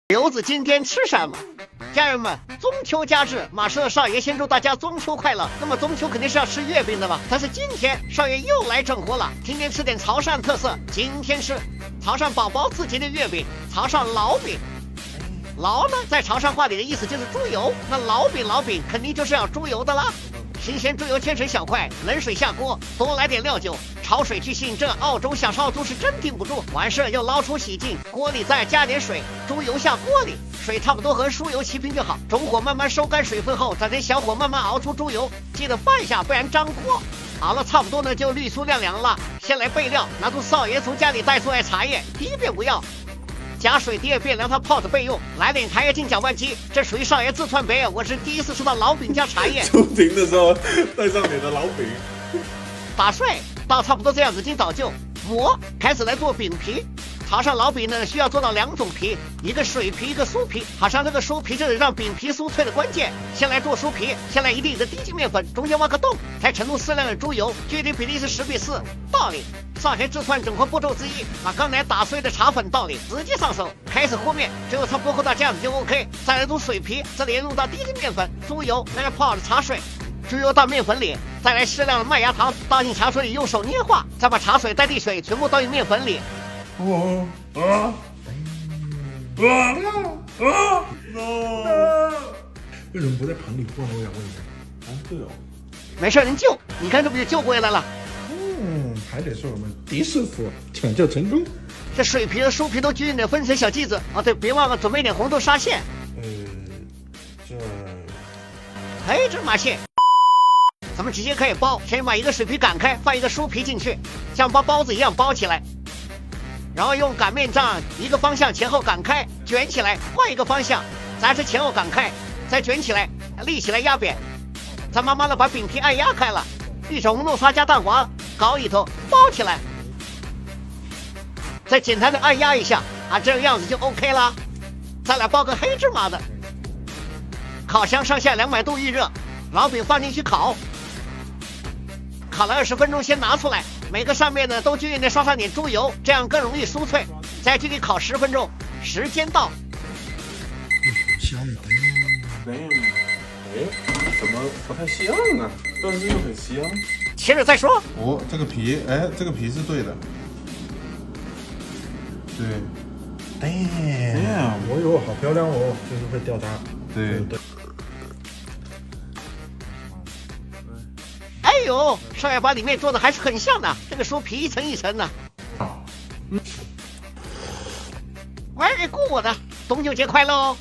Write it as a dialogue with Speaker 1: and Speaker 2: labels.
Speaker 1: 刘子今天吃什么？家人们，中秋佳至，马上少爷先祝大家中秋快乐。那么中秋肯定是要吃月饼的吧？但是今天少爷又来整活了，今天吃点潮汕特色。今天是潮汕宝宝自己的月饼，潮汕老饼。老呢，在潮汕话里的意思就是猪油，那老饼肯定就是要猪油的啦。新鲜猪油切成小块，冷水下锅，多来点料酒，焯水去腥。这澳洲小烧猪是真顶不住。完事又捞出洗净，锅里再加点水，猪油下锅里，水差不多和酥油齐平就好。中火慢慢收干水分后，再等小火慢慢熬出猪油，记得翻一下，不然粘锅。熬了差不多呢，就绿酥亮凉了。先来备料，拿出少爷从家里带出来茶叶，第一遍不要。加水，第二遍让它泡着备用。来点茶叶进搅拌机，这属于少爷自创杯，我是第一次吃到老饼加茶叶。
Speaker 2: 出庭的时候带上你的老饼。
Speaker 1: 打碎到差不多这样子进倒臼，磨，开始来做饼皮。潮汕老饼呢需要做到两种皮，一个水皮，一个酥皮。好像这个酥皮就是让饼皮酥脆的关键。先来做酥皮，先来1粒的低筋面粉，中间挖个洞，才盛入适量的猪油，具体比例是10:4。道理，少爷自创整合步骤之一，把刚才打碎的茶粉倒里，直接上手，开始和面，最后差不多和到这样子就 OK。再来做水皮，这里用到低筋面粉、猪油，来泡的茶水。猪油到面粉里，再来适量的麦芽糖，倒进茶水里用手捏化，再把茶水代替水全部倒进面粉里。
Speaker 2: 为什么不在盆里和呢？我想问一下。啊，对哦。
Speaker 1: 没事，能救。你看这不就救回来了？
Speaker 2: 还得是我们狄师傅抢救成功。
Speaker 1: 这水皮和酥皮都均匀的分成小剂子。哦，对，别忘了准备点红豆沙馅。
Speaker 2: 这
Speaker 1: 黑芝麻馅。咱们直接可以包，先把一个水皮擀开，放一个酥皮进去，像包包子一样包起来。然后用擀面杖一个方向前后擀开，卷起来，换一个方向，再是前后擀开，再卷起来，立起来压扁。再慢慢的把饼皮按压开了，一手红豆沙加蛋黄搞里头包起来，再简单的按压一下啊，这个样子就 OK 了。再来包个黑芝麻的，烤箱上下200度预热，老饼放进去烤，烤了20分钟，先拿出来。每个上面呢都均匀的刷上点猪油，这样更容易酥脆。再继续烤10分钟，时间到。
Speaker 2: 香的。
Speaker 3: 怎么不太像啊？但是又很香。
Speaker 1: 切着再说。
Speaker 4: 哦，这个皮，这个皮是对的。对。
Speaker 2: 哦哟，好漂亮哦，就是会掉渣。
Speaker 4: 对。
Speaker 1: 哎呦，少爷把里面做的还是很像的，这个酥皮一层一层的。Very good，中秋节快乐哦！